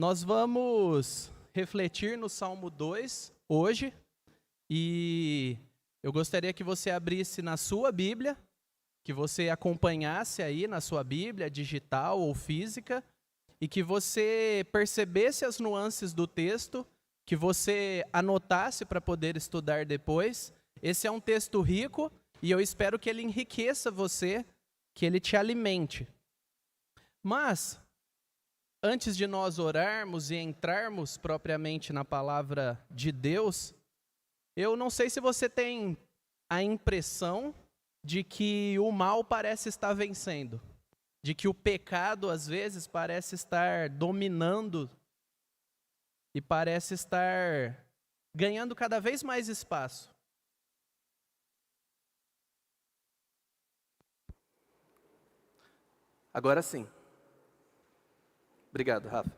Nós vamos refletir no Salmo 2 hoje e eu gostaria que você abrisse na sua Bíblia, que você acompanhasse aí na sua Bíblia, digital ou física, e que você percebesse as nuances do texto, que você anotasse para poder estudar depois. Esse é um texto rico e eu espero que ele enriqueça você, que ele te alimente. Mas, antes de nós orarmos e entrarmos propriamente na palavra de Deus, eu não sei se você tem a impressão de que o mal parece estar vencendo, de que o pecado às vezes parece estar dominando e parece estar ganhando cada vez mais espaço. Agora sim. Obrigado, Rafa.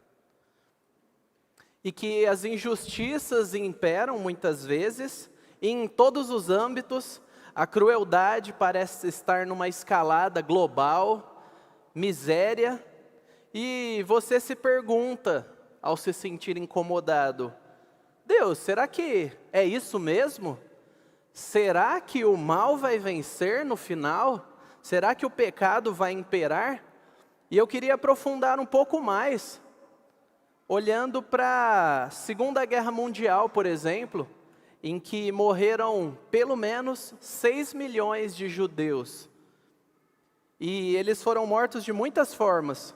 E que as injustiças imperam muitas vezes, e em todos os âmbitos, a crueldade parece estar numa escalada global, miséria, e você se pergunta, ao se sentir incomodado, Deus, será que é isso mesmo? Será que o mal vai vencer no final? Será que o pecado vai imperar? E eu queria aprofundar um pouco mais, olhando para a Segunda Guerra Mundial, por exemplo, em que morreram pelo menos 6 milhões de judeus. E eles foram mortos de muitas formas.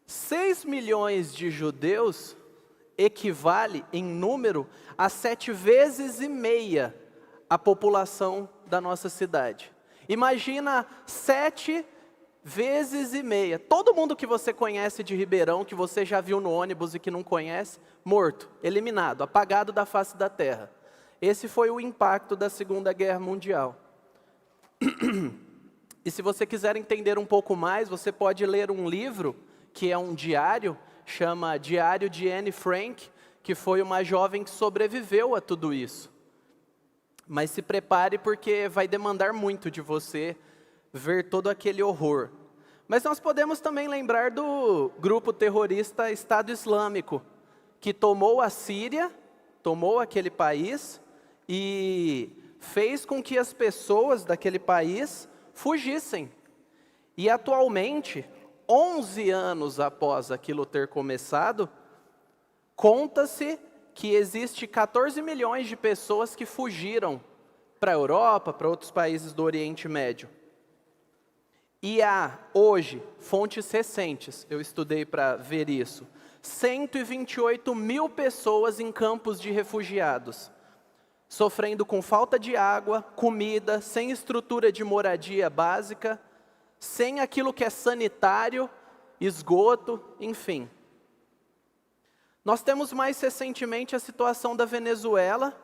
6 milhões de judeus equivale, em número, a 7,5 vezes a população da nossa cidade. Imagina 7,5 vezes. Todo mundo que você conhece de Ribeirão, que você já viu no ônibus e que não conhece, morto, eliminado, apagado da face da terra. Esse foi o impacto da Segunda Guerra Mundial. E se você quiser entender um pouco mais, você pode ler um livro, que é um diário, chama Diário de Anne Frank, que foi uma jovem que sobreviveu a tudo isso. Mas se prepare porque vai demandar muito de você ver todo aquele horror. Mas nós podemos também lembrar do grupo terrorista Estado Islâmico, que tomou a Síria, tomou aquele país e fez com que as pessoas daquele país fugissem. E atualmente, 11 anos após aquilo ter começado, conta-se que existe 14 milhões de pessoas que fugiram para a Europa, para outros países do Oriente Médio. E há, hoje, fontes recentes, eu estudei para ver isso, 128 mil pessoas em campos de refugiados, sofrendo com falta de água, comida, sem estrutura de moradia básica, sem aquilo que é sanitário, esgoto, enfim. Nós temos mais recentemente a situação da Venezuela,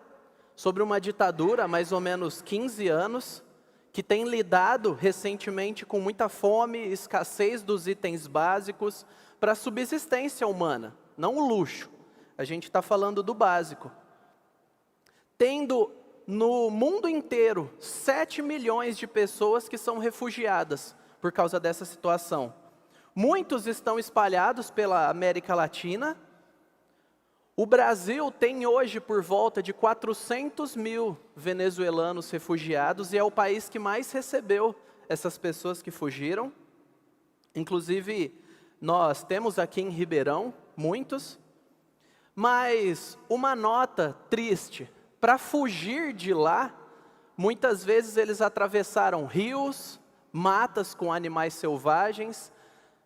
sobre uma ditadura há mais ou menos 15 anos, que tem lidado recentemente com muita fome, escassez dos itens básicos para a subsistência humana, não o luxo. A gente está falando do básico. Tendo no mundo inteiro 7 milhões de pessoas que são refugiadas por causa dessa situação. Muitos estão espalhados pela América Latina. O Brasil tem hoje por volta de 400 mil venezuelanos refugiados e é o país que mais recebeu essas pessoas que fugiram. Inclusive, nós temos aqui em Ribeirão muitos. Mas uma nota triste, para fugir de lá, muitas vezes eles atravessaram rios, matas com animais selvagens,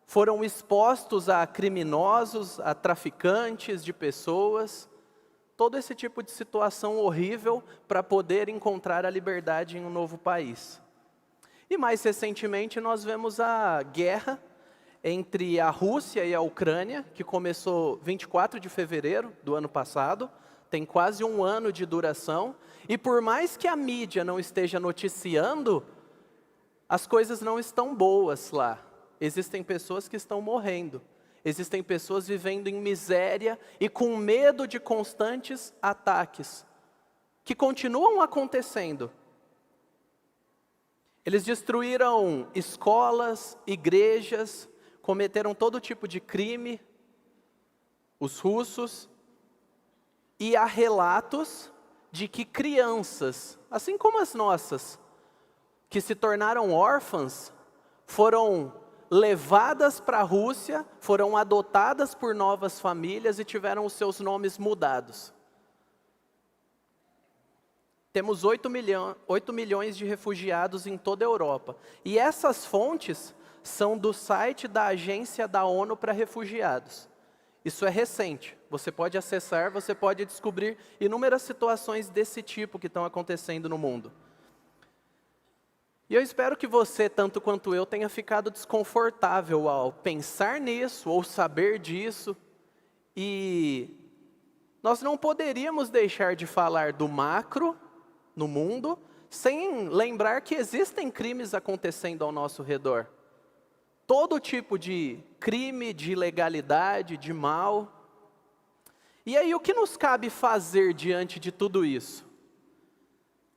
foram expostos a criminosos, a traficantes de pessoas, todo esse tipo de situação horrível para poder encontrar a liberdade em um novo país. E mais recentemente nós vemos a guerra entre a Rússia e a Ucrânia, que começou 24 de fevereiro do ano passado, tem quase um ano de duração, e por mais que a mídia não esteja noticiando, as coisas não estão boas lá. Existem pessoas que estão morrendo. Existem pessoas vivendo em miséria e com medo de constantes ataques, que continuam acontecendo. Eles destruíram escolas, igrejas, cometeram todo tipo de crime, os russos, e há relatos de que crianças, assim como as nossas, que se tornaram órfãs, foram levadas para a Rússia, foram adotadas por novas famílias e tiveram os seus nomes mudados. Temos 8 milhões de refugiados em toda a Europa. E essas fontes são do site da Agência da ONU para Refugiados. Isso é recente. Você pode acessar, você pode descobrir inúmeras situações desse tipo que estão acontecendo no mundo. E eu espero que você, tanto quanto eu, tenha ficado desconfortável ao pensar nisso, ou saber disso. E nós não poderíamos deixar de falar do macro no mundo, sem lembrar que existem crimes acontecendo ao nosso redor. Todo tipo de crime, de ilegalidade, de mal. E aí, o que nos cabe fazer diante de tudo isso?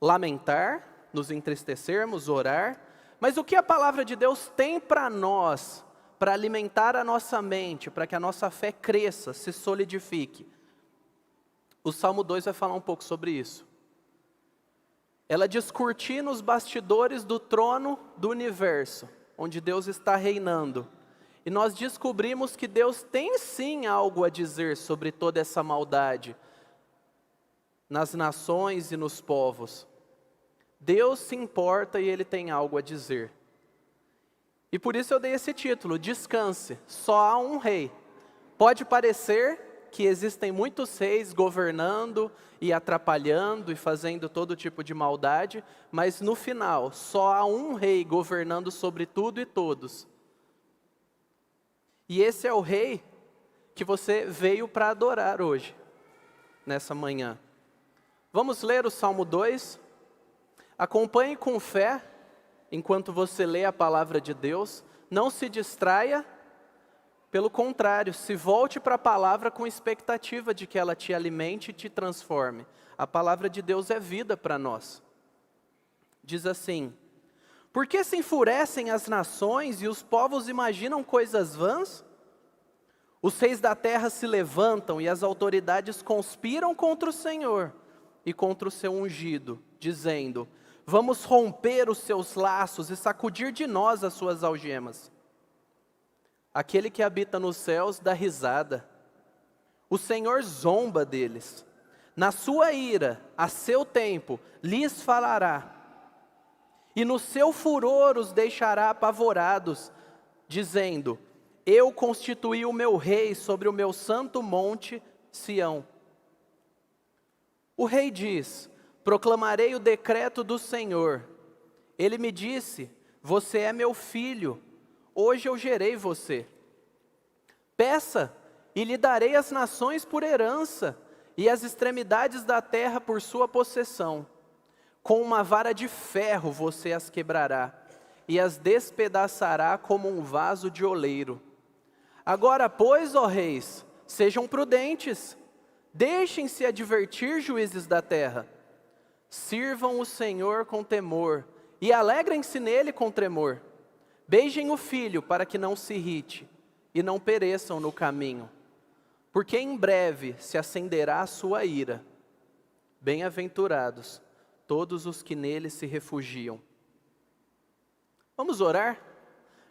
Lamentar, nos entristecermos, orar, mas o que a palavra de Deus tem para nós, para alimentar a nossa mente, para que a nossa fé cresça, se solidifique? O Salmo 2 vai falar um pouco sobre isso. Ela descortina os bastidores do trono do universo, onde Deus está reinando. E nós descobrimos que Deus tem sim algo a dizer sobre toda essa maldade nas nações e nos povos. Deus se importa e Ele tem algo a dizer. E por isso eu dei esse título, Descanse, só há um rei. Pode parecer que existem muitos reis governando e atrapalhando e fazendo todo tipo de maldade, mas no final, só há um rei governando sobre tudo e todos. E esse é o rei que você veio para adorar hoje, nessa manhã. Vamos ler o Salmo 2? Acompanhe com fé, enquanto você lê a palavra de Deus. Não se distraia. Pelo contrário, se volte para a palavra com expectativa de que ela te alimente e te transforme. A palavra de Deus é vida para nós. Diz assim: por que se enfurecem as nações e os povos imaginam coisas vãs? Os reis da terra se levantam e as autoridades conspiram contra o Senhor e contra o seu ungido, dizendo: vamos romper os seus laços e sacudir de nós as suas algemas. Aquele que habita nos céus dá risada. O Senhor zomba deles. Na sua ira, a seu tempo, lhes falará. E no seu furor os deixará apavorados, dizendo: eu constituí o meu rei sobre o meu santo monte, Sião. O rei diz: proclamarei o decreto do Senhor. Ele me disse: você é meu filho. Hoje eu gerei você. Peça, e lhe darei as nações por herança, e as extremidades da terra por sua possessão. Com uma vara de ferro você as quebrará, e as despedaçará como um vaso de oleiro. Agora, pois, ó reis, sejam prudentes, deixem-se advertir, juízes da terra. Sirvam o Senhor com temor, e alegrem-se nele com tremor. Beijem o filho para que não se irrite e não pereçam no caminho, porque em breve se acenderá a sua ira. Bem-aventurados todos os que nele se refugiam. Vamos orar?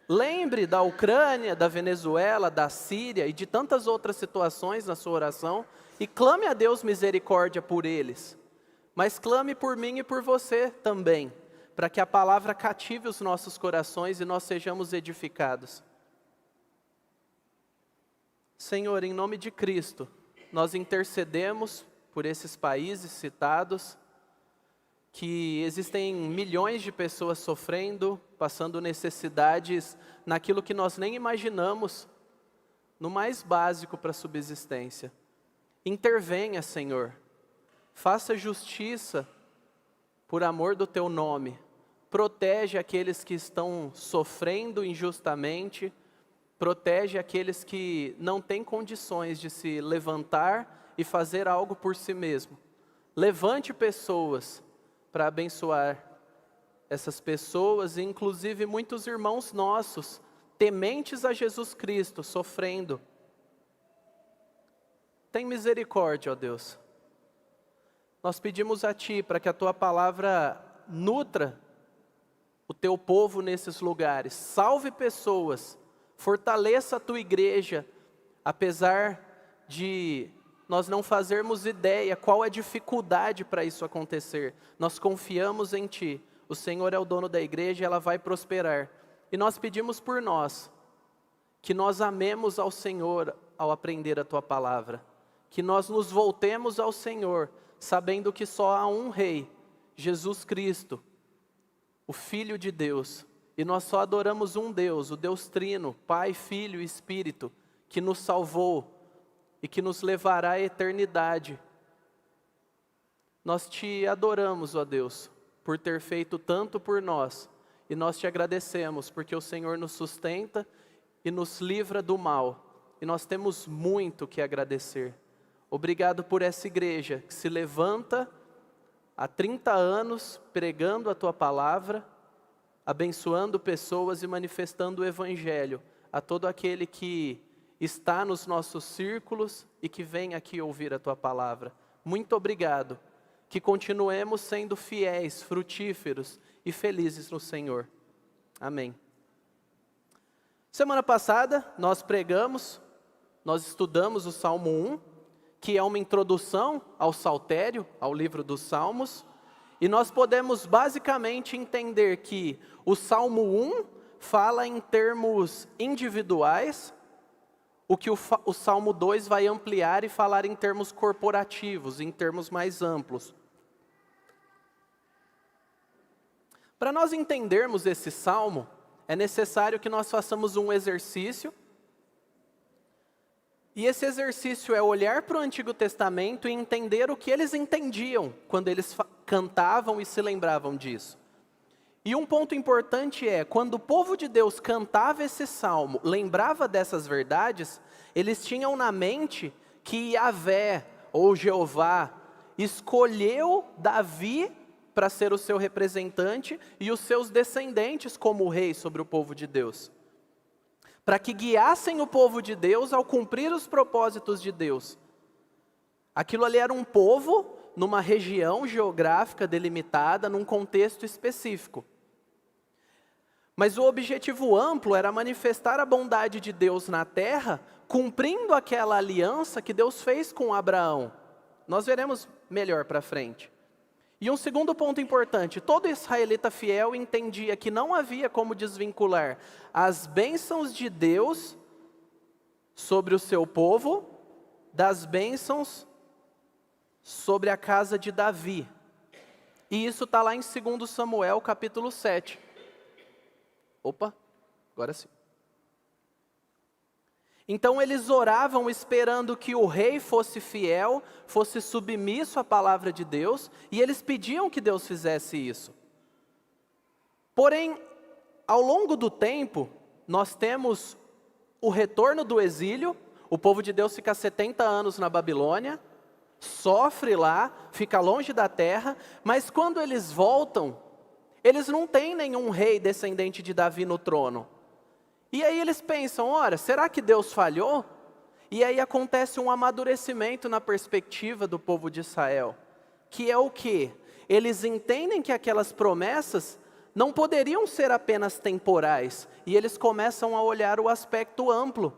Lembre da Ucrânia, da Venezuela, da Síria e de tantas outras situações na sua oração e clame a Deus misericórdia por eles. Mas clame por mim e por você também, para que a palavra cative os nossos corações e nós sejamos edificados. Senhor, em nome de Cristo, nós intercedemos por esses países citados, que existem milhões de pessoas sofrendo, passando necessidades naquilo que nós nem imaginamos, no mais básico para a subsistência. Intervenha, Senhor, faça justiça por amor do Teu nome, protege aqueles que estão sofrendo injustamente, protege aqueles que não têm condições de se levantar e fazer algo por si mesmo. Levante pessoas para abençoar essas pessoas, e inclusive muitos irmãos nossos, tementes a Jesus Cristo, sofrendo. Tem misericórdia, ó Deus. Nós pedimos a Ti para que a Tua palavra nutra o Teu povo nesses lugares. Salve pessoas, fortaleça a Tua igreja, apesar de nós não fazermos ideia qual é a dificuldade para isso acontecer. Nós confiamos em Ti. O Senhor é o dono da igreja e ela vai prosperar. E nós pedimos por nós, que nós amemos ao Senhor ao aprender a Tua palavra. Que nós nos voltemos ao Senhor, sabendo que só há um Rei, Jesus Cristo, o Filho de Deus. E nós só adoramos um Deus, o Deus Trino, Pai, Filho e Espírito, que nos salvou e que nos levará à eternidade. Nós Te adoramos, ó Deus, por ter feito tanto por nós. E nós Te agradecemos, porque o Senhor nos sustenta e nos livra do mal. E nós temos muito que agradecer. Obrigado por essa igreja que se levanta há 30 anos pregando a Tua palavra, abençoando pessoas e manifestando o Evangelho a todo aquele que está nos nossos círculos e que vem aqui ouvir a Tua palavra. Muito obrigado. Que continuemos sendo fiéis, frutíferos e felizes no Senhor. Amém. Semana passada nós estudamos o Salmo 1, que é uma introdução ao Saltério, ao livro dos Salmos, e nós podemos basicamente entender que o Salmo 1 fala em termos individuais, o que o Salmo 2 vai ampliar e falar em termos corporativos, em termos mais amplos. Para nós entendermos esse salmo, é necessário que nós façamos um exercício. E esse exercício é olhar para o Antigo Testamento e entender o que eles entendiam quando eles cantavam e se lembravam disso. E um ponto importante é, quando o povo de Deus cantava esse salmo, lembrava dessas verdades, eles tinham na mente que Yahvé, ou Jeová, escolheu Davi para ser o seu representante e os seus descendentes como rei sobre o povo de Deus. Para que guiassem o povo de Deus ao cumprir os propósitos de Deus. Aquilo ali era um povo numa região geográfica delimitada, num contexto específico. Mas o objetivo amplo era manifestar a bondade de Deus na terra, cumprindo aquela aliança que Deus fez com Abraão. Nós veremos melhor para frente. E um segundo ponto importante, todo israelita fiel entendia que não havia como desvincular as bênçãos de Deus sobre o seu povo, das bênçãos sobre a casa de Davi. E isso está lá em 2 Samuel capítulo 7. Opa, agora sim. Então eles oravam esperando que o rei fosse fiel, fosse submisso à palavra de Deus, e eles pediam que Deus fizesse isso. Porém, ao longo do tempo, nós temos o retorno do exílio, o povo de Deus fica 70 anos na Babilônia, sofre lá, fica longe da terra, mas quando eles voltam, eles não têm nenhum rei descendente de Davi no trono. E aí eles pensam, ora, será que Deus falhou? E aí acontece um amadurecimento na perspectiva do povo de Israel. Que é o quê? Eles entendem que aquelas promessas não poderiam ser apenas temporais. E eles começam a olhar o aspecto amplo.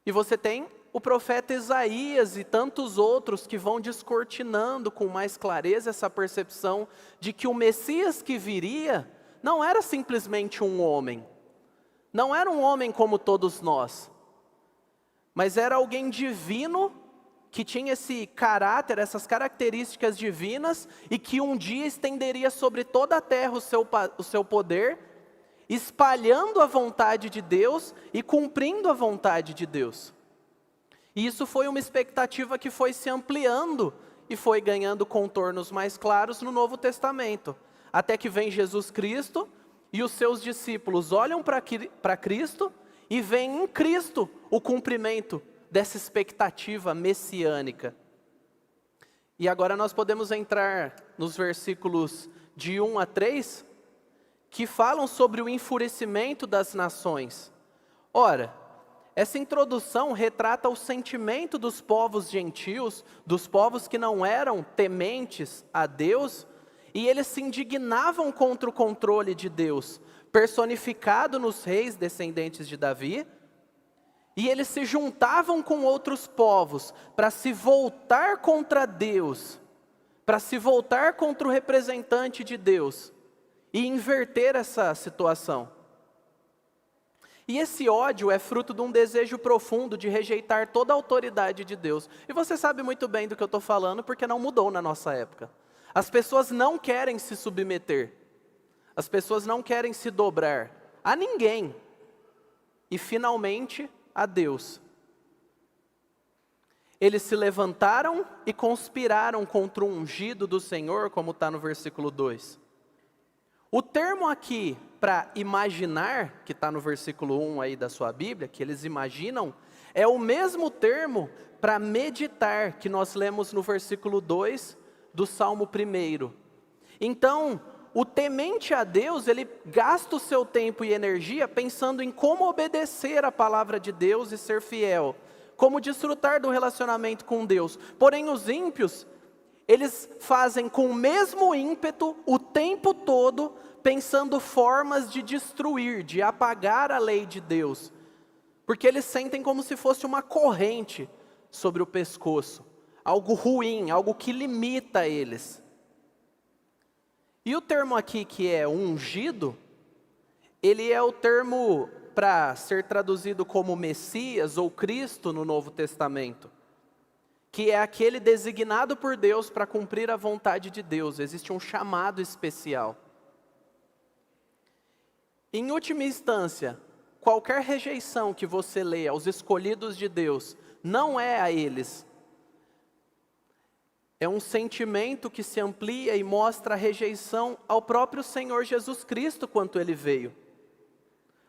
E você tem o profeta Isaías e tantos outros que vão descortinando com mais clareza essa percepção de que o Messias que viria não era simplesmente um homem. Não era um homem como todos nós, mas era alguém divino, que tinha esse caráter, essas características divinas, e que um dia estenderia sobre toda a terra o seu poder, espalhando a vontade de Deus e cumprindo a vontade de Deus. E isso foi uma expectativa que foi se ampliando e foi ganhando contornos mais claros no Novo Testamento, até que vem Jesus Cristo, e os seus discípulos olham para Cristo e veem em Cristo o cumprimento dessa expectativa messiânica. E agora nós podemos entrar nos versículos de 1 a 3, que falam sobre o enfurecimento das nações. Ora, essa introdução retrata o sentimento dos povos gentios, dos povos que não eram tementes a Deus, e eles se indignavam contra o controle de Deus, personificado nos reis descendentes de Davi, e eles se juntavam com outros povos para se voltar contra Deus, para se voltar contra o representante de Deus, e inverter essa situação. E esse ódio é fruto de um desejo profundo de rejeitar toda a autoridade de Deus. E você sabe muito bem do que eu estou falando, porque não mudou na nossa época. As pessoas não querem se submeter. As pessoas não querem se dobrar a ninguém. E finalmente a Deus. Eles se levantaram e conspiraram contra o ungido do Senhor, como está no versículo 2. O termo aqui para imaginar, que está no versículo 1 aí da sua Bíblia, que eles imaginam, é o mesmo termo para meditar, que nós lemos no versículo 2 do Salmo 1. Então, o temente a Deus, ele gasta o seu tempo e energia pensando em como obedecer a palavra de Deus e ser fiel, como desfrutar do relacionamento com Deus. Porém, os ímpios, eles fazem com o mesmo ímpeto, o tempo todo, pensando formas de destruir, de apagar a lei de Deus. Porque eles sentem como se fosse uma corrente sobre o pescoço. Algo ruim, algo que limita eles. E o termo aqui que é ungido, ele é o termo para ser traduzido como Messias ou Cristo no Novo Testamento, que é aquele designado por Deus para cumprir a vontade de Deus. Existe um chamado especial. Em última instância, qualquer rejeição que você lê aos escolhidos de Deus, não é a eles. É um sentimento que se amplia e mostra a rejeição ao próprio Senhor Jesus Cristo quando Ele veio.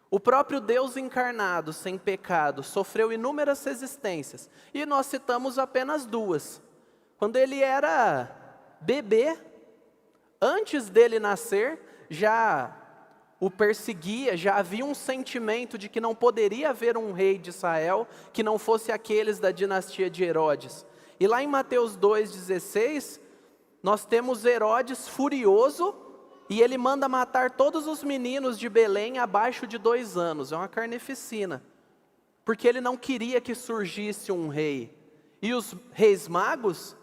O próprio Deus encarnado, sem pecado, sofreu inúmeras resistências. E nós citamos apenas duas. Quando Ele era bebê, antes dele nascer, já o perseguia, já havia um sentimento de que não poderia haver um rei de Israel que não fosse aqueles da dinastia de Herodes. E lá em Mateus 2,16, nós temos Herodes furioso, e ele manda matar todos os meninos de Belém abaixo de 2 anos. É uma carnificina, porque ele não queria que surgisse um rei. E os reis magos,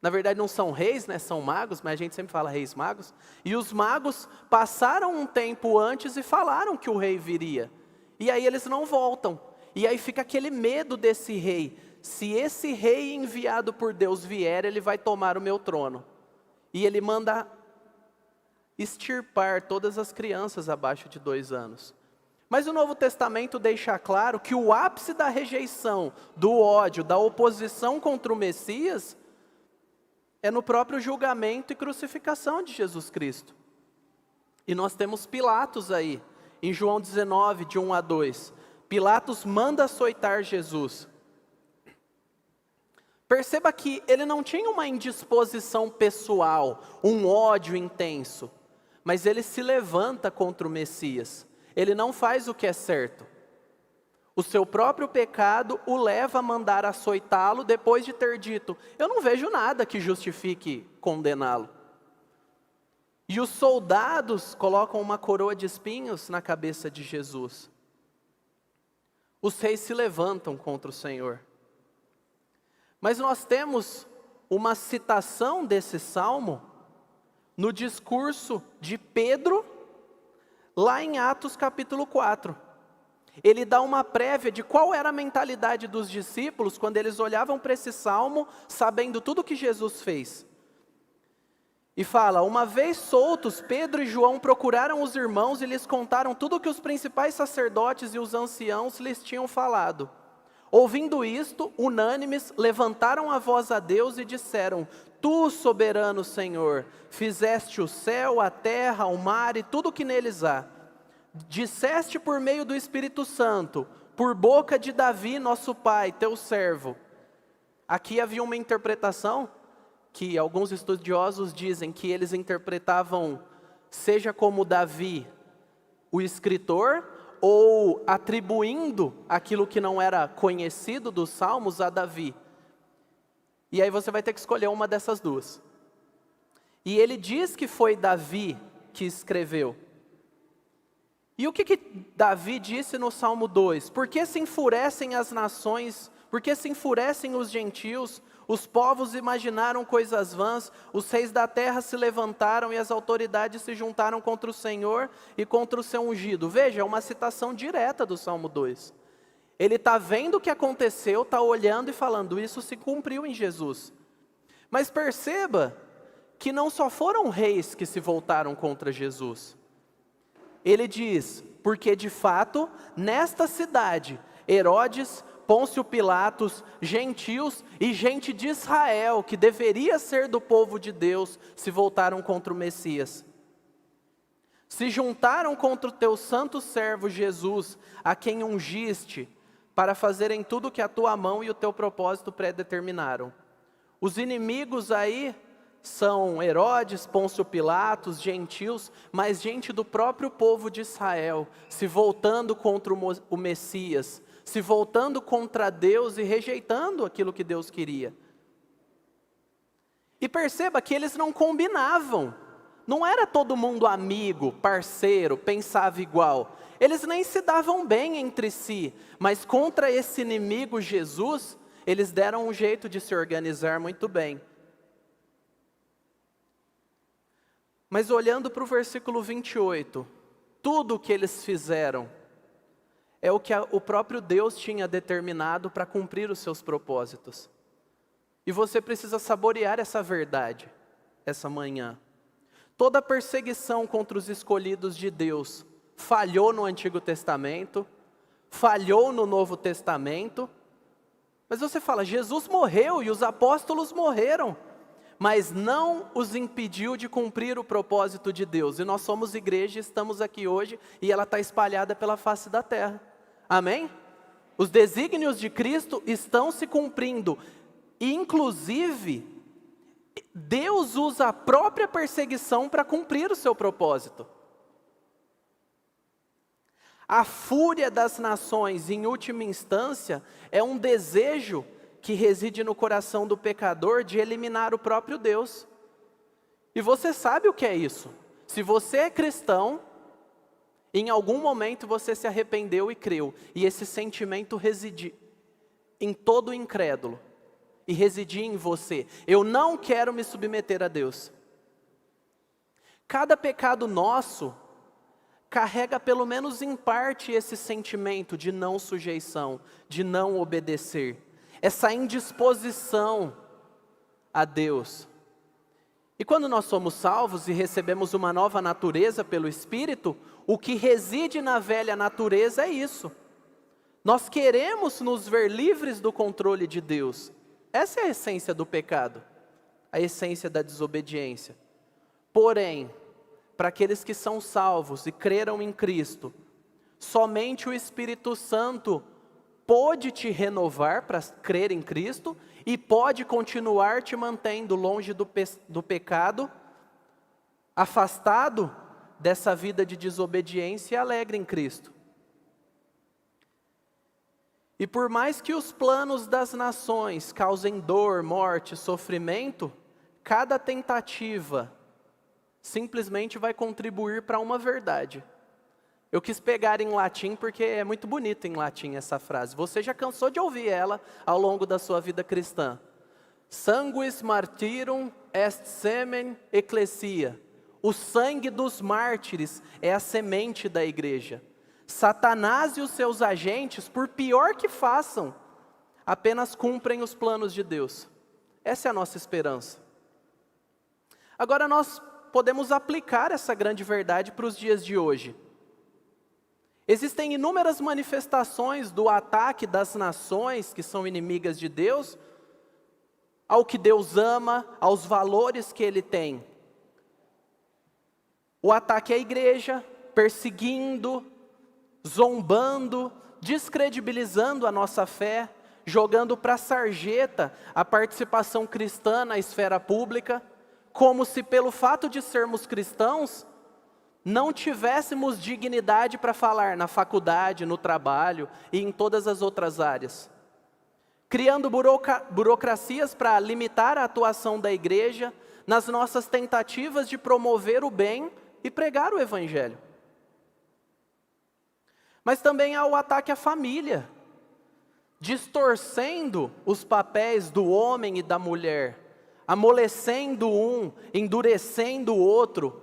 na verdade não são reis, né? São magos, mas a gente sempre fala reis magos. E os magos passaram um tempo antes e falaram que o rei viria. E aí eles não voltam. E aí fica aquele medo desse rei. Se esse rei enviado por Deus vier, ele vai tomar o meu trono. E ele manda extirpar todas as crianças abaixo de 2 anos. Mas o Novo Testamento deixa claro que o ápice da rejeição, do ódio, da oposição contra o Messias, é no próprio julgamento e crucificação de Jesus Cristo. E nós temos Pilatos aí, em João 19, de 1 a 2. Pilatos manda açoitar Jesus. Perceba que ele não tinha uma indisposição pessoal, um ódio intenso, mas ele se levanta contra o Messias. Ele não faz o que é certo. O seu próprio pecado o leva a mandar açoitá-lo depois de ter dito: eu não vejo nada que justifique condená-lo. E os soldados colocam uma coroa de espinhos na cabeça de Jesus. Os reis se levantam contra o Senhor. Mas nós temos uma citação desse salmo no discurso de Pedro, lá em Atos capítulo 4. Ele dá uma prévia de qual era a mentalidade dos discípulos quando eles olhavam para esse salmo, sabendo tudo que Jesus fez. E fala: uma vez soltos, Pedro e João procuraram os irmãos e lhes contaram tudo o que os principais sacerdotes e os anciãos lhes tinham falado. Ouvindo isto, unânimes, levantaram a voz a Deus e disseram: Tu, soberano Senhor, fizeste o céu, a terra, o mar e tudo o que neles há. Disseste por meio do Espírito Santo, por boca de Davi, nosso pai, teu servo. Aqui havia uma interpretação que alguns estudiosos dizem que eles interpretavam, seja como Davi, o escritor, ou atribuindo aquilo que não era conhecido dos Salmos a Davi. E aí você vai ter que escolher uma dessas duas. E ele diz que foi Davi que escreveu. E o que Davi disse no Salmo 2? Por que se enfurecem as nações? Por que se enfurecem os gentios? Os povos imaginaram coisas vãs, os reis da terra se levantaram e as autoridades se juntaram contra o Senhor e contra o seu ungido. Veja, é uma citação direta do Salmo 2. Ele está vendo o que aconteceu, está olhando e falando, isso se cumpriu em Jesus. Mas perceba que não só foram reis que se voltaram contra Jesus. Ele diz, porque de fato, nesta cidade, Herodes, Pôncio Pilatos, gentios e gente de Israel, que deveria ser do povo de Deus, se voltaram contra o Messias. Se juntaram contra o teu santo servo Jesus, a quem ungiste, para fazerem tudo o que a tua mão e o teu propósito predeterminaram. Os inimigos aí são Herodes, Pôncio Pilatos, gentios, mas gente do próprio povo de Israel, se voltando contra o Messias, se voltando contra Deus e rejeitando aquilo que Deus queria. E perceba que eles não combinavam, não era todo mundo amigo, parceiro, pensava igual. Eles nem se davam bem entre si, mas contra esse inimigo Jesus, eles deram um jeito de se organizar muito bem. Mas olhando para o versículo 28, tudo o que eles fizeram é o que o próprio Deus tinha determinado para cumprir os seus propósitos. E você precisa saborear essa verdade, essa manhã. Toda perseguição contra os escolhidos de Deus falhou no Antigo Testamento, falhou no Novo Testamento. Mas você fala, Jesus morreu e os apóstolos morreram, mas não os impediu de cumprir o propósito de Deus. E nós somos igreja, estamos aqui hoje e ela está espalhada pela face da terra. Amém? Os desígnios de Cristo estão se cumprindo. E, inclusive, Deus usa a própria perseguição para cumprir o seu propósito. A fúria das nações, em última instância, é um desejo que reside no coração do pecador de eliminar o próprio Deus. E você sabe o que é isso. Se você é cristão, em algum momento você se arrependeu e creu. E esse sentimento reside em todo incrédulo. E residir em você. Eu não quero me submeter a Deus. Cada pecado nosso carrega pelo menos em parte esse sentimento de não sujeição, de não obedecer. Essa indisposição a Deus. E quando nós somos salvos e recebemos uma nova natureza pelo Espírito, o que reside na velha natureza é isso. Nós queremos nos ver livres do controle de Deus. Essa é a essência do pecado, a essência da desobediência. Porém, para aqueles que são salvos e creram em Cristo, somente o Espírito Santo pode te renovar para crer em Cristo e pode continuar te mantendo longe do pecado, afastado dessa vida de desobediência e alegre em Cristo. E por mais que os planos das nações causem dor, morte, sofrimento, cada tentativa simplesmente vai contribuir para uma verdade. Eu quis pegar em latim porque é muito bonito em latim essa frase. Você já cansou de ouvir ela ao longo da sua vida cristã. Sanguis martyrum est semen ecclesia. O sangue dos mártires é a semente da igreja. Satanás e os seus agentes, por pior que façam, apenas cumprem os planos de Deus. Essa é a nossa esperança. Agora nós podemos aplicar essa grande verdade para os dias de hoje. Existem inúmeras manifestações do ataque das nações que são inimigas de Deus, ao que Deus ama, aos valores que Ele tem. O ataque à igreja, perseguindo, zombando, descredibilizando a nossa fé, jogando para a sarjeta a participação cristã na esfera pública, como se pelo fato de sermos cristãos, não tivéssemos dignidade para falar na faculdade, no trabalho e em todas as outras áreas. Criando burocracias para limitar a atuação da igreja nas nossas tentativas de promover o bem e pregar o evangelho. Mas também há o ataque à família, distorcendo os papéis do homem e da mulher, amolecendo um, endurecendo o outro,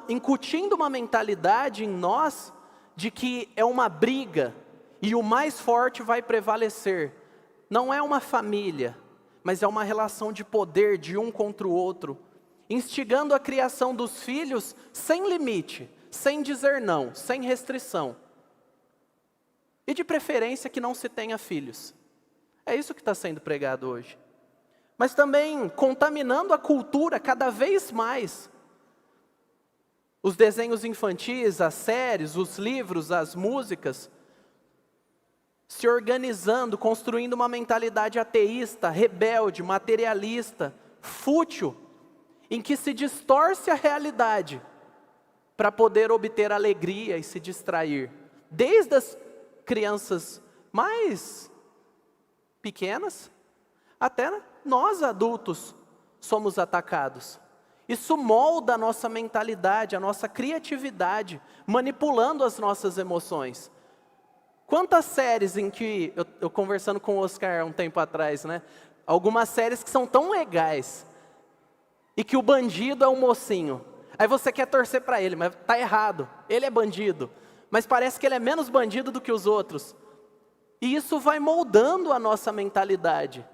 incutindo uma mentalidade em nós de que é uma briga e o mais forte vai prevalecer. Não é uma família, mas é uma relação de poder de um contra o outro, instigando a criação dos filhos sem limite, sem dizer não, sem restrição. E de preferência que não se tenha filhos. É isso que está sendo pregado hoje. Mas também contaminando a cultura cada vez mais. Os desenhos infantis, as séries, os livros, as músicas, se organizando, construindo uma mentalidade ateísta, rebelde, materialista, fútil, em que se distorce a realidade para poder obter alegria e se distrair. Desde as crianças mais pequenas, até nós adultos somos atacados. Isso molda a nossa mentalidade, a nossa criatividade, manipulando as nossas emoções. Quantas séries em que, eu conversando com o Oscar um tempo atrás, né? Algumas séries que são tão legais, e que o bandido é um mocinho. Aí você quer torcer para ele, mas está errado, ele é bandido. Mas parece que ele é menos bandido do que os outros. E isso vai moldando a nossa mentalidade,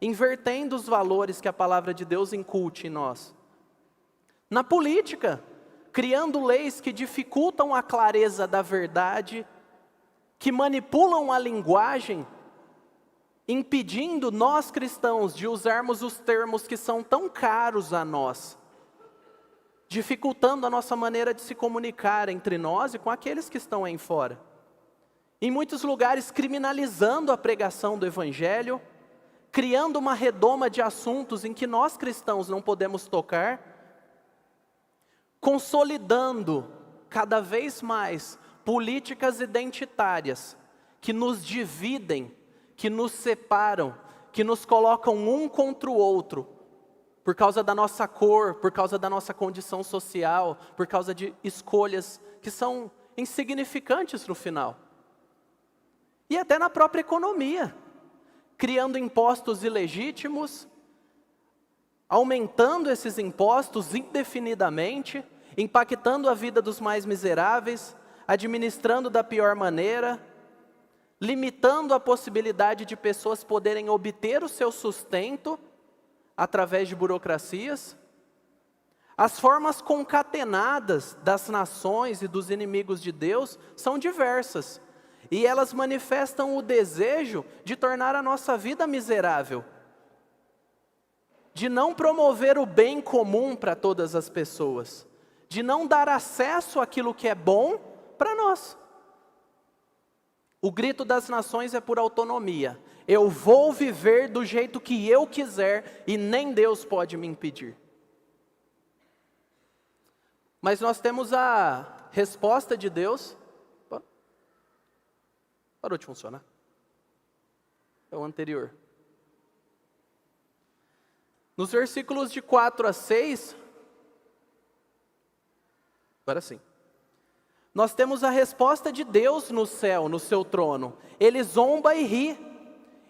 invertendo os valores que a palavra de Deus incute em nós. Na política, criando leis que dificultam a clareza da verdade, que manipulam a linguagem, impedindo nós cristãos de usarmos os termos que são tão caros a nós, dificultando a nossa maneira de se comunicar entre nós e com aqueles que estão aí fora. Em muitos lugares criminalizando a pregação do evangelho, criando uma redoma de assuntos em que nós cristãos não podemos tocar, consolidando cada vez mais políticas identitárias que nos dividem, que nos separam, que nos colocam um contra o outro, por causa da nossa cor, por causa da nossa condição social, por causa de escolhas que são insignificantes no final. E até na própria economia, criando impostos ilegítimos, aumentando esses impostos indefinidamente, impactando a vida dos mais miseráveis, administrando da pior maneira, limitando a possibilidade de pessoas poderem obter o seu sustento através de burocracias. As formas concatenadas das nações e dos inimigos de Deus são diversas, e elas manifestam o desejo de tornar a nossa vida miserável, de não promover o bem comum para todas as pessoas, de não dar acesso àquilo que é bom para nós. O grito das nações é por autonomia. Eu vou viver do jeito que eu quiser e nem Deus pode me impedir. Mas nós temos a resposta de Deus. Parou de funcionar. É o anterior. Nos versículos de 4 a 6, agora sim. Nós temos a resposta de Deus no céu, no seu trono. Ele zomba e ri.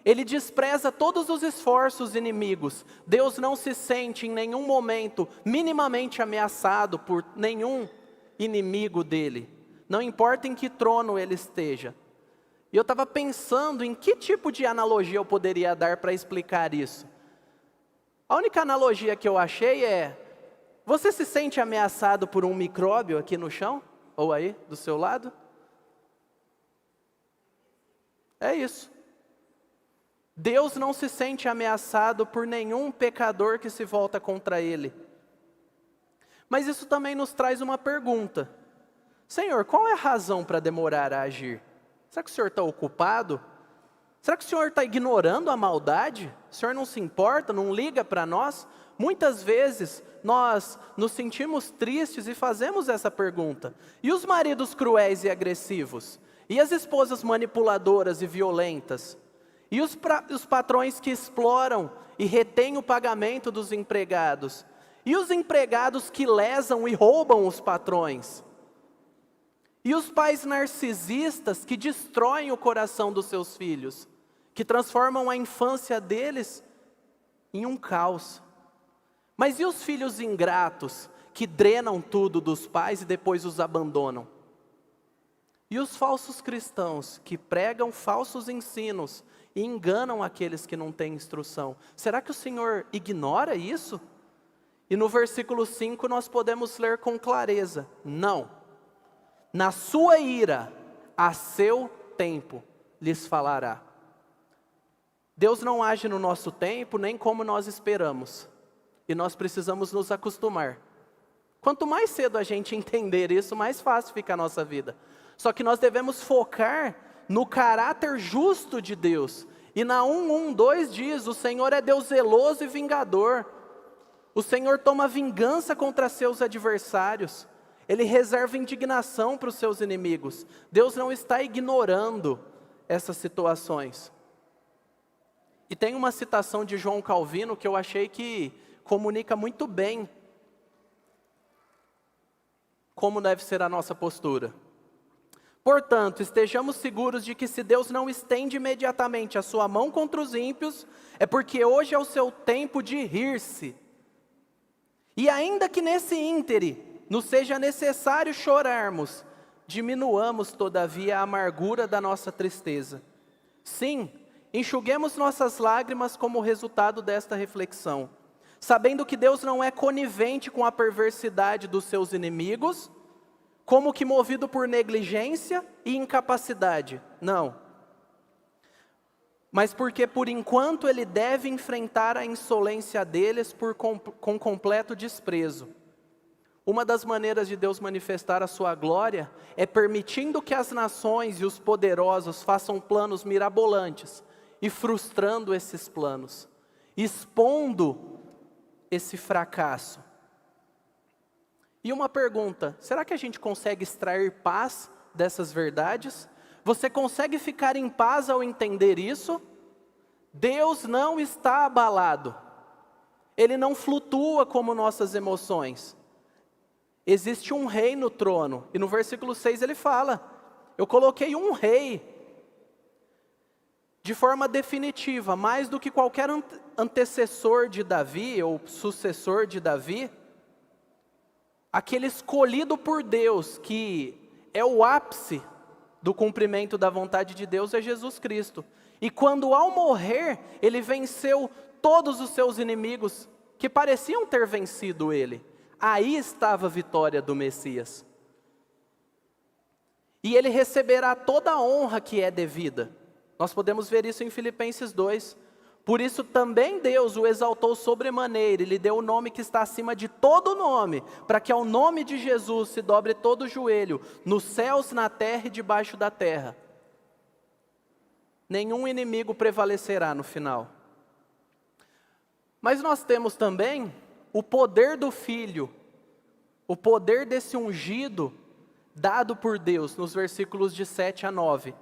Ele despreza todos os esforços inimigos. Deus não se sente em nenhum momento minimamente ameaçado por nenhum inimigo dele. Não importa em que trono ele esteja. E eu estava pensando em que tipo de analogia eu poderia dar para explicar isso. A única analogia que eu achei é: você se sente ameaçado por um micróbio aqui no chão? Ou aí, do seu lado? É isso. Deus não se sente ameaçado por nenhum pecador que se volta contra Ele. Mas isso também nos traz uma pergunta. Senhor, qual é a razão para demorar a agir? Será que o Senhor está ocupado? Será que o Senhor está ignorando a maldade? O Senhor não se importa, não liga para nós? Muitas vezes nós nos sentimos tristes e fazemos essa pergunta. E os maridos cruéis e agressivos? E as esposas manipuladoras e violentas? E os patrões que exploram e retêm o pagamento dos empregados? E os empregados que lesam e roubam os patrões? E os pais narcisistas que destroem o coração dos seus filhos? Que transformam a infância deles em um caos? Mas e os filhos ingratos que drenam tudo dos pais e depois os abandonam? E os falsos cristãos que pregam falsos ensinos e enganam aqueles que não têm instrução? Será que o Senhor ignora isso? E no versículo 5 nós podemos ler com clareza: não, na sua ira, a seu tempo lhes falará. Deus não age no nosso tempo, nem como nós esperamos. E nós precisamos nos acostumar. Quanto mais cedo a gente entender isso, mais fácil fica a nossa vida. Só que nós devemos focar no caráter justo de Deus. E na 1:1:2 diz: o Senhor é Deus zeloso e vingador. O Senhor toma vingança contra seus adversários. Ele reserva indignação para os seus inimigos. Deus não está ignorando essas situações. E tem uma citação de João Calvino que eu achei que comunica muito bem como deve ser a nossa postura. Portanto, estejamos seguros de que se Deus não estende imediatamente a sua mão contra os ímpios, é porque hoje é o seu tempo de rir-se. E ainda que nesse íntere nos seja necessário chorarmos, diminuamos todavia a amargura da nossa tristeza. Sim, enxuguemos nossas lágrimas como resultado desta reflexão, sabendo que Deus não é conivente com a perversidade dos seus inimigos, como que movido por negligência e incapacidade. Não. Mas porque por enquanto Ele deve enfrentar a insolência deles com completo desprezo. Uma das maneiras de Deus manifestar a sua glória é permitindo que as nações e os poderosos façam planos mirabolantes e frustrando esses planos, expondo esse fracasso. E uma pergunta: será que a gente consegue extrair paz dessas verdades? Você consegue ficar em paz ao entender isso? Deus não está abalado. Ele não flutua como nossas emoções. Existe um rei no trono. E no versículo 6 ele fala: eu coloquei um rei. De forma definitiva, mais do que qualquer antecessor de Davi, ou sucessor de Davi, aquele escolhido por Deus, que é o ápice do cumprimento da vontade de Deus, é Jesus Cristo. E quando ao morrer, ele venceu todos os seus inimigos, que pareciam ter vencido ele. Aí estava a vitória do Messias. E ele receberá toda a honra que é devida. Nós podemos ver isso em Filipenses 2. Por isso também Deus o exaltou sobremaneira, e lhe deu o nome que está acima de todo nome, para que ao nome de Jesus se dobre todo o joelho, nos céus, na terra e debaixo da terra. Nenhum inimigo prevalecerá no final. Mas nós temos também o poder do Filho, o poder desse ungido, dado por Deus, nos versículos de 7 a 9.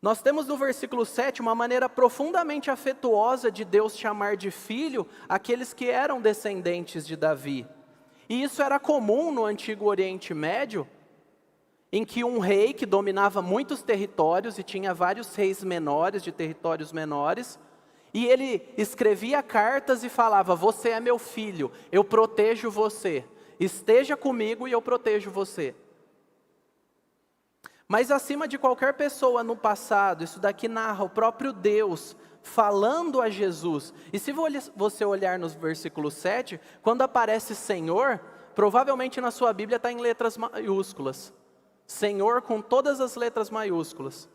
Nós temos no versículo 7 uma maneira profundamente afetuosa de Deus chamar de filho aqueles que eram descendentes de Davi. E isso era comum no antigo Oriente Médio, em que um rei que dominava muitos territórios e tinha vários reis menores de territórios menores, e ele escrevia cartas e falava: você é meu filho, eu protejo você, esteja comigo e eu protejo você. Mas acima de qualquer pessoa no passado, isso daqui narra o próprio Deus falando a Jesus. E se você olhar no versículo 7, quando aparece Senhor, provavelmente na sua Bíblia está em letras maiúsculas. Senhor com todas as letras maiúsculas.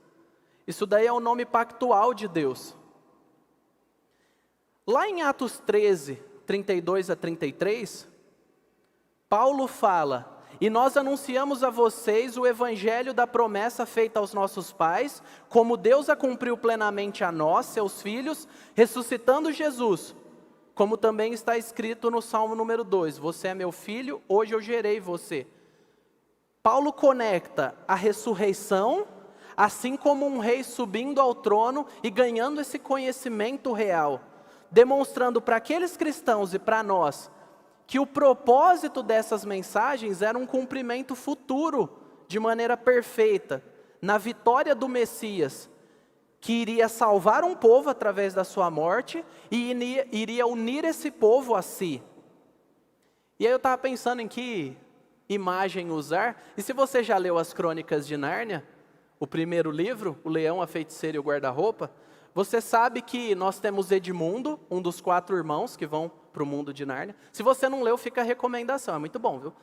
Isso daí é o nome pactual de Deus. Lá em Atos 13, 32 a 33, Paulo fala: e nós anunciamos a vocês o evangelho da promessa feita aos nossos pais, como Deus a cumpriu plenamente a nós, seus filhos, ressuscitando Jesus, como também está escrito no Salmo número 2, você é meu filho, hoje eu gerei você. Paulo conecta a ressurreição, assim como um rei subindo ao trono e ganhando esse conhecimento real, demonstrando para aqueles cristãos e para nós, que o propósito dessas mensagens era um cumprimento futuro, de maneira perfeita, na vitória do Messias, que iria salvar um povo através da sua morte e iria unir esse povo a si. E aí eu estava pensando em que imagem usar, e se você já leu as Crônicas de Nárnia, o primeiro livro, O Leão, a Feiticeira e o Guarda-Roupa, você sabe que nós temos Edmundo, um dos 4 irmãos que vão para o mundo de Nárnia. Se você não leu, fica a recomendação, é muito bom, viu?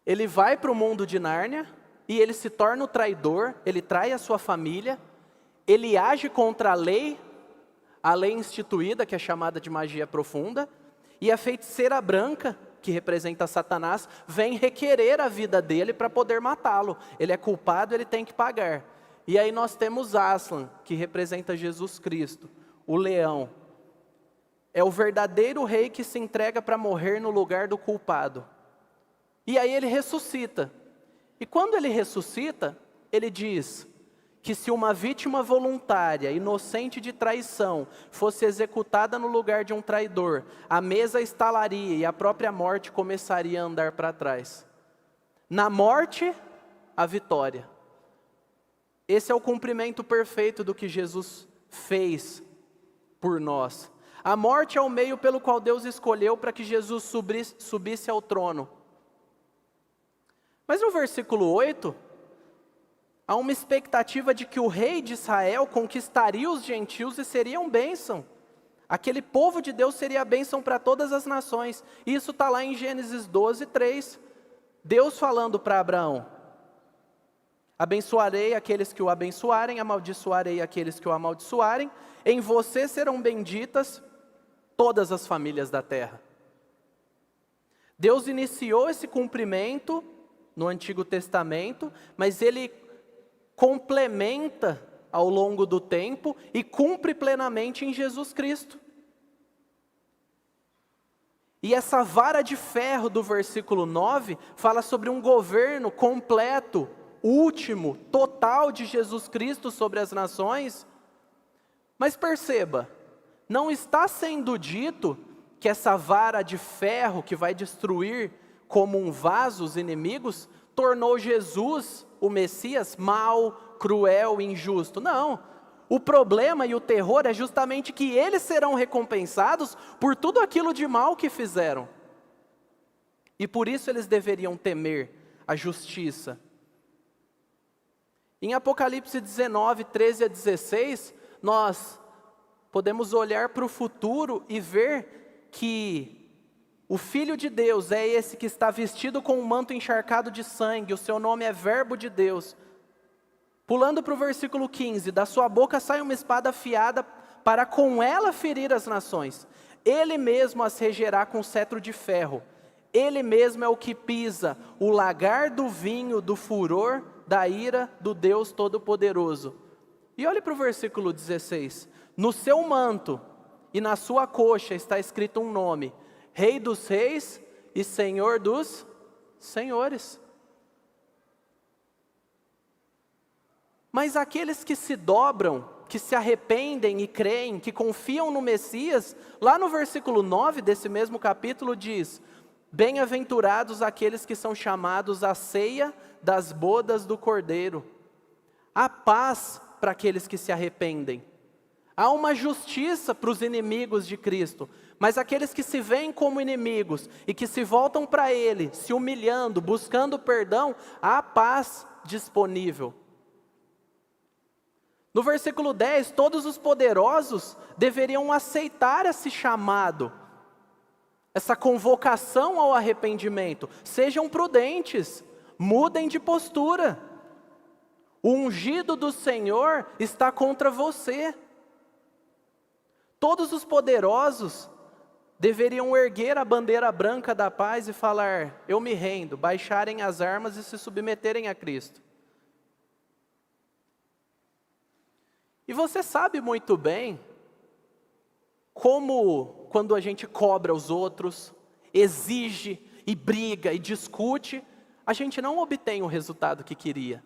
Ele vai para o mundo de Nárnia e ele se torna o traidor, ele trai a sua família, ele age contra a lei instituída, que é chamada de magia profunda, e a feiticeira branca, que representa Satanás, vem requerer a vida dele para poder matá-lo. Ele é culpado, ele tem que pagar. E aí nós temos Aslan, que representa Jesus Cristo, o leão. É o verdadeiro rei que se entrega para morrer no lugar do culpado. E aí ele ressuscita. E quando ele ressuscita, ele diz que se uma vítima voluntária, inocente de traição, fosse executada no lugar de um traidor, a mesa estalaria e a própria morte começaria a andar para trás. Na morte, a vitória. Esse é o cumprimento perfeito do que Jesus fez por nós. A morte é o meio pelo qual Deus escolheu para que Jesus subisse ao trono. Mas no versículo 8, há uma expectativa de que o rei de Israel conquistaria os gentios e seria uma bênção. Aquele povo de Deus seria a bênção para todas as nações. E isso está lá em Gênesis 12, 3. Deus falando para Abraão: abençoarei aqueles que o abençoarem, amaldiçoarei aqueles que o amaldiçoarem. Em você serão benditas todas as famílias da terra. Deus iniciou esse cumprimento no Antigo Testamento, mas Ele complementa ao longo do tempo e cumpre plenamente em Jesus Cristo. E essa vara de ferro do versículo 9 fala sobre um governo completo, último, total de Jesus Cristo sobre as nações. Mas perceba, não está sendo dito que essa vara de ferro que vai destruir como um vaso os inimigos, tornou Jesus, o Messias, mau, cruel, injusto. Não, o problema e o terror é justamente que eles serão recompensados por tudo aquilo de mal que fizeram. E por isso eles deveriam temer a justiça. Em Apocalipse 19, 13 a 16, nós podemos olhar para o futuro e ver que o Filho de Deus é esse que está vestido com um manto encharcado de sangue, o seu nome é Verbo de Deus. Pulando para o versículo 15, da sua boca sai uma espada afiada para com ela ferir as nações. Ele mesmo as regerá com cetro de ferro. Ele mesmo é o que pisa o lagar do vinho do furor da ira do Deus Todo-Poderoso. E olhe para o versículo 16. No seu manto e na sua coxa está escrito um nome: Rei dos Reis e Senhor dos Senhores. Mas aqueles que se dobram, que se arrependem e creem, que confiam no Messias, lá no versículo 9 desse mesmo capítulo diz: bem-aventurados aqueles que são chamados à ceia das bodas do Cordeiro. Há paz para aqueles que se arrependem. Há uma justiça para os inimigos de Cristo, mas aqueles que se veem como inimigos e que se voltam para Ele, se humilhando, buscando perdão, há paz disponível. No versículo 10, todos os poderosos deveriam aceitar esse chamado, essa convocação ao arrependimento. Sejam prudentes, mudem de postura. O ungido do Senhor está contra você. Todos os poderosos deveriam erguer a bandeira branca da paz e falar: eu me rendo, baixarem as armas e se submeterem a Cristo. E você sabe muito bem como, quando a gente cobra os outros, exige e briga e discute, a gente não obtém o resultado que queria.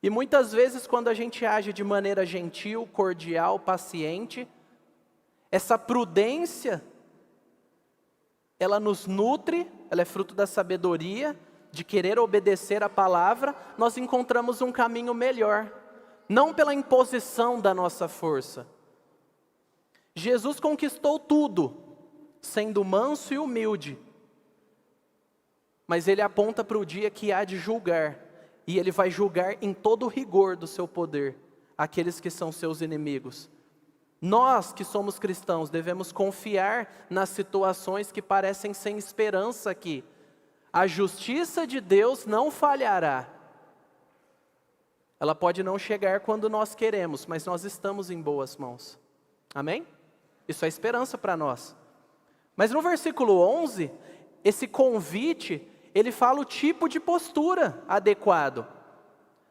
E muitas vezes, quando a gente age de maneira gentil, cordial, paciente, essa prudência, ela nos nutre, ela é fruto da sabedoria, de querer obedecer a palavra, nós encontramos um caminho melhor, não pela imposição da nossa força. Jesus conquistou tudo, sendo manso e humilde, mas Ele aponta para o dia que há de julgar, e Ele vai julgar em todo o rigor do seu poder, aqueles que são seus inimigos. Nós que somos cristãos devemos confiar nas situações que parecem sem esperança aqui. A justiça de Deus não falhará. Ela pode não chegar quando nós queremos, mas nós estamos em boas mãos. Amém? Isso é esperança para nós. Mas no versículo 11, esse convite, ele fala o tipo de postura adequado.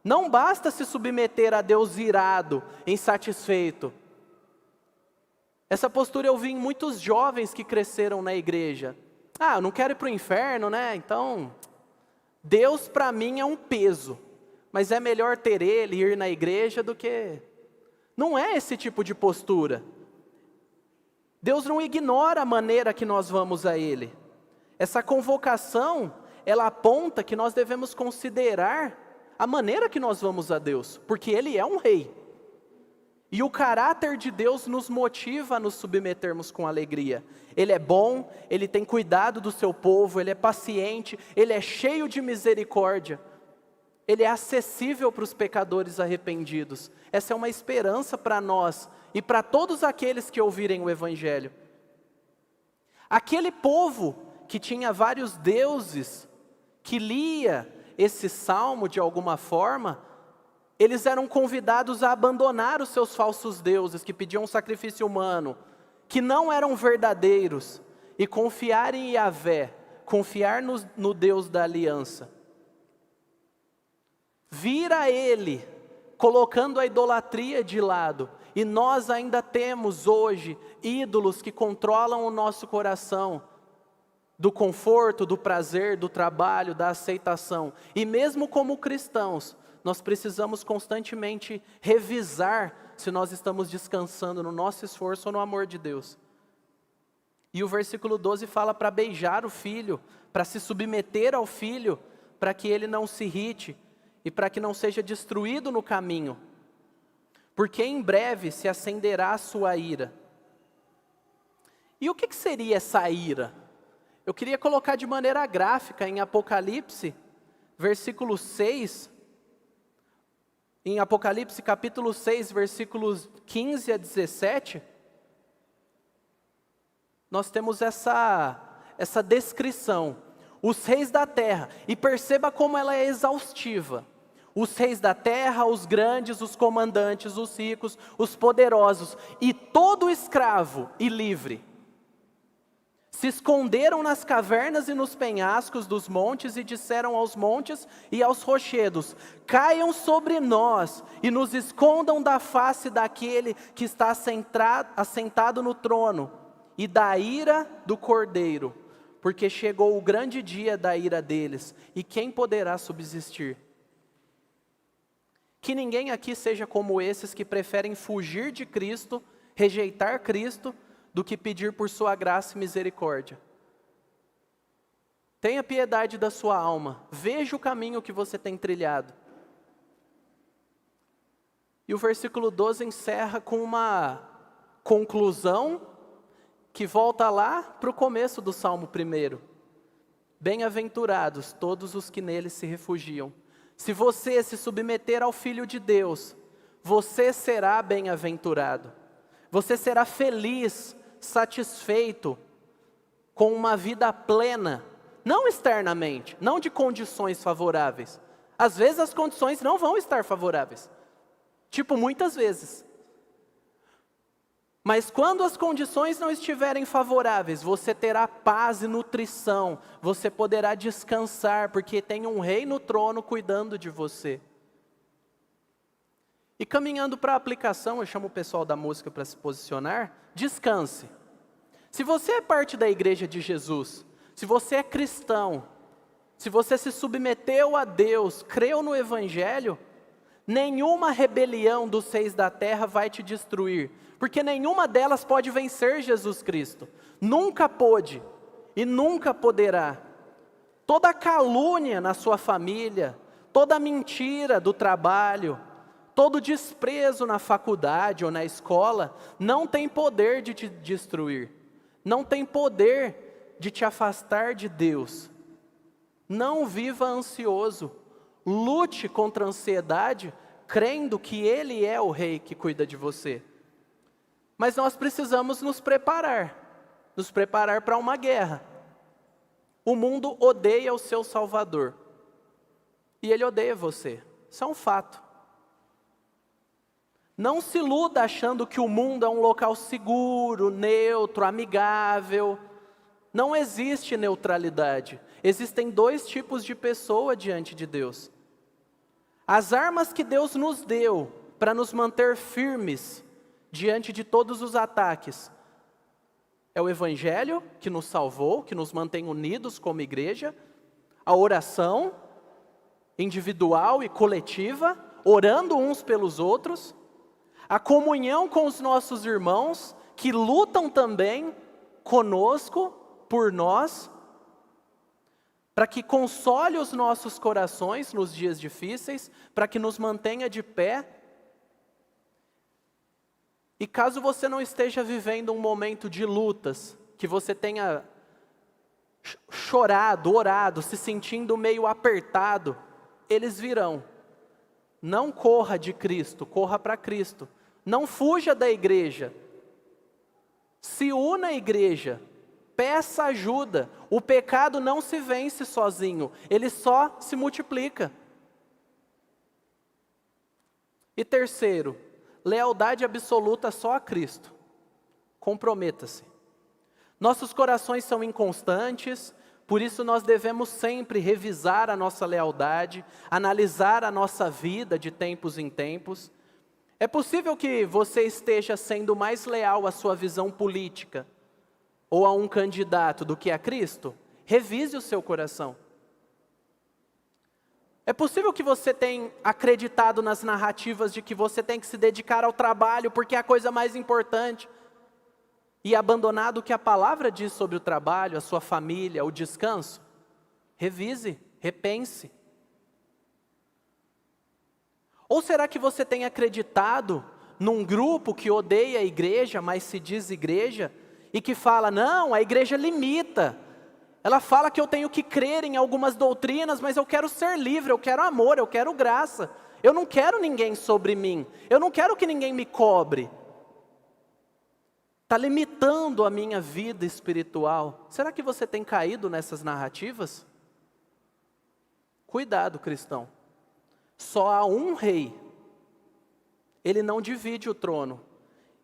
Não basta se submeter a Deus irado, insatisfeito. Essa postura eu vi em muitos jovens que cresceram na igreja. Eu não quero ir para o inferno, né? Então, Deus para mim é um peso. Mas é melhor ter Ele, ir na igreja do que... Não é esse tipo de postura. Deus não ignora a maneira que nós vamos a Ele. Essa convocação, ela aponta que nós devemos considerar a maneira que nós vamos a Deus. Porque Ele é um rei. E o caráter de Deus nos motiva a nos submetermos com alegria. Ele é bom, Ele tem cuidado do seu povo, Ele é paciente, Ele é cheio de misericórdia. Ele é acessível para os pecadores arrependidos. Essa é uma esperança para nós e para todos aqueles que ouvirem o Evangelho. Aquele povo que tinha vários deuses, que lia esse salmo de alguma forma, eles eram convidados a abandonar os seus falsos deuses, que pediam um sacrifício humano, que não eram verdadeiros, e confiar em Yahvé, confiar no Deus da aliança. Vir a Ele, colocando a idolatria de lado, e nós ainda temos hoje ídolos que controlam o nosso coração, do conforto, do prazer, do trabalho, da aceitação. E mesmo como cristãos, nós precisamos constantemente revisar se nós estamos descansando no nosso esforço ou no amor de Deus. E o versículo 12 fala para beijar o filho, para se submeter ao filho, para que ele não se irrite e para que não seja destruído no caminho. Porque em breve se acenderá a sua ira. E o que seria essa ira? Eu queria colocar de maneira gráfica em Apocalipse, versículo 6, em Apocalipse capítulo 6, versículos 15 a 17, nós temos essa descrição. Os reis da terra, e perceba como ela é exaustiva. Os reis da terra, os grandes, os comandantes, os ricos, os poderosos, e todo escravo e livre, se esconderam nas cavernas e nos penhascos dos montes e disseram aos montes e aos rochedos: caiam sobre nós e nos escondam da face daquele que está assentado no trono e da ira do Cordeiro, porque chegou o grande dia da ira deles, e quem poderá subsistir? Que ninguém aqui seja como esses que preferem fugir de Cristo, rejeitar Cristo, do que pedir por sua graça e misericórdia. Tenha piedade da sua alma, veja o caminho que você tem trilhado. E o versículo 12 encerra com uma conclusão que volta lá para o começo do Salmo 1. Bem-aventurados todos os que nele se refugiam. Se você se submeter ao Filho de Deus, você será bem-aventurado. Você será feliz, satisfeito, com uma vida plena, não externamente, não de condições favoráveis. Às vezes as condições não vão estar favoráveis, muitas vezes. Mas quando as condições não estiverem favoráveis, você terá paz e nutrição, você poderá descansar, porque tem um rei no trono cuidando de você. E caminhando para a aplicação, eu chamo o pessoal da música para se posicionar, descanse. Se você é parte da igreja de Jesus, se você é cristão, se você se submeteu a Deus, creu no Evangelho, nenhuma rebelião dos seis da terra vai te destruir, porque nenhuma delas pode vencer Jesus Cristo. Nunca pôde e nunca poderá. Toda calúnia na sua família, toda mentira do trabalho, todo desprezo na faculdade ou na escola, não tem poder de te destruir. Não tem poder de te afastar de Deus. Não viva ansioso. Lute contra a ansiedade, crendo que Ele é o Rei que cuida de você. Mas nós precisamos nos preparar para uma guerra. O mundo odeia o seu Salvador. E ele odeia você. Isso é um fato. Não se iluda achando que o mundo é um local seguro, neutro, amigável. Não existe neutralidade. Existem dois tipos de pessoa diante de Deus. As armas que Deus nos deu para nos manter firmes diante de todos os ataques é o Evangelho, que nos salvou, que nos mantém unidos como igreja, a oração individual e coletiva, orando uns pelos outros, a comunhão com os nossos irmãos, que lutam também conosco, por nós, para que console os nossos corações nos dias difíceis, para que nos mantenha de pé. E caso você não esteja vivendo um momento de lutas, que você tenha chorado, orado, se sentindo meio apertado, eles virão. Não corra de Cristo, corra para Cristo. Não fuja da igreja. Se una à igreja. Peça ajuda. O pecado não se vence sozinho, ele só se multiplica. E terceiro, lealdade absoluta só a Cristo. Comprometa-se. Nossos corações são inconstantes, por isso nós devemos sempre revisar a nossa lealdade, analisar a nossa vida de tempos em tempos. É possível que você esteja sendo mais leal à sua visão política, ou a um candidato do que a Cristo. Revise o seu coração. É possível que você tenha acreditado nas narrativas de que você tem que se dedicar ao trabalho porque é a coisa mais importante, e abandonado o que a palavra diz sobre o trabalho, a sua família, o descanso. Revise, repense. Ou será que você tem acreditado num grupo que odeia a igreja, mas se diz igreja, e que fala, não, a igreja limita. Ela fala que eu tenho que crer em algumas doutrinas, mas eu quero ser livre, eu quero amor, eu quero graça. Eu não quero ninguém sobre mim, eu não quero que ninguém me cobre. Está limitando a minha vida espiritual. Será que você tem caído nessas narrativas? Cuidado, cristão. Só há um rei. Ele não divide o trono.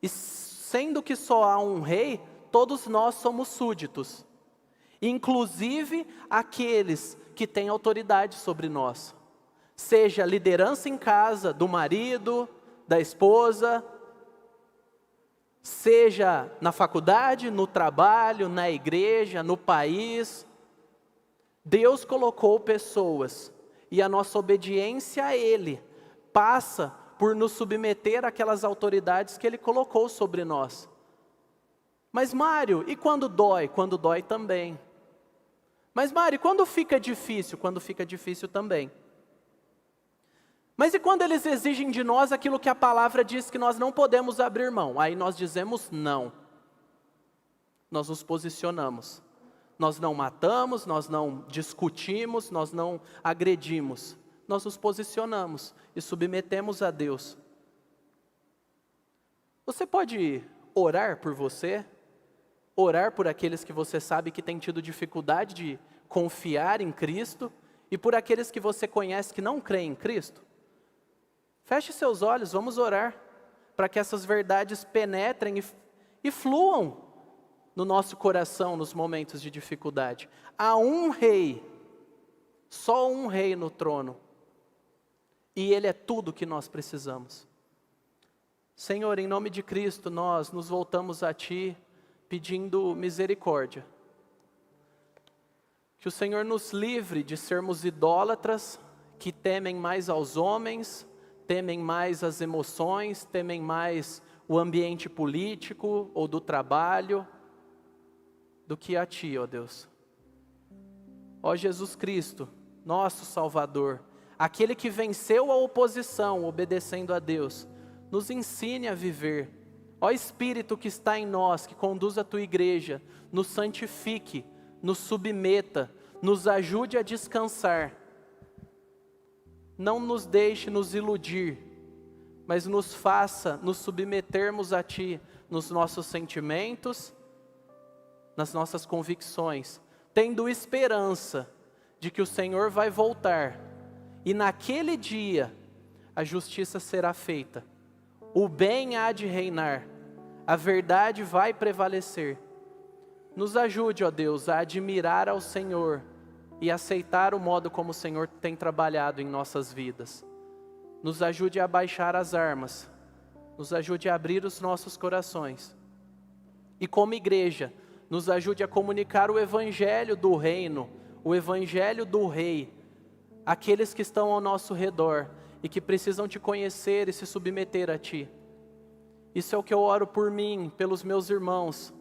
E sendo que só há um rei, todos nós somos súditos, inclusive aqueles que têm autoridade sobre nós, seja liderança em casa, do marido, da esposa, seja na faculdade, no trabalho, na igreja, no país. Deus colocou pessoas, e a nossa obediência a Ele passa por nos submeter àquelas autoridades que Ele colocou sobre nós. Mas Mário, e quando dói? Quando dói também. Mas Mário, quando fica difícil? Quando fica difícil também. Mas e quando eles exigem de nós aquilo que a palavra diz que nós não podemos abrir mão? Aí nós dizemos não. Nós nos posicionamos. Nós não matamos, nós não discutimos, nós não agredimos. Nós nos posicionamos e submetemos a Deus. Você pode orar por você? Orar por aqueles que você sabe que têm tido dificuldade de confiar em Cristo, e por aqueles que você conhece que não creem em Cristo? Feche seus olhos, vamos orar, para que essas verdades penetrem e e fluam no nosso coração nos momentos de dificuldade. Há um rei, só um rei no trono, e ele é tudo que nós precisamos. Senhor, em nome de Cristo, nós nos voltamos a Ti pedindo misericórdia. Que o Senhor nos livre de sermos idólatras, que temem mais aos homens, temem mais as emoções, temem mais o ambiente político ou do trabalho, do que a Ti, ó Deus. Ó Jesus Cristo, nosso Salvador, aquele que venceu a oposição obedecendo a Deus, nos ensine a viver. Ó Espírito que está em nós, que conduz a Tua igreja, nos santifique, nos submeta, nos ajude a descansar. Não nos deixe nos iludir, mas nos faça nos submetermos a Ti, nos nossos sentimentos, nas nossas convicções, tendo esperança de que o Senhor vai voltar, e naquele dia a justiça será feita, o bem há de reinar, a verdade vai prevalecer. Nos ajude, ó Deus, a admirar ao Senhor e aceitar o modo como o Senhor tem trabalhado em nossas vidas. Nos ajude a baixar as armas, nos ajude a abrir os nossos corações. E como igreja, nos ajude a comunicar o Evangelho do Reino, o Evangelho do Rei, àqueles que estão ao nosso redor e que precisam Te conhecer e se submeter a Ti. Isso é o que eu oro por mim, pelos meus irmãos,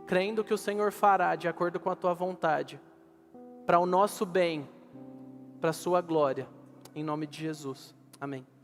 crendo que o Senhor fará de acordo com a Tua vontade, para o nosso bem, para a Sua glória, em nome de Jesus. Amém.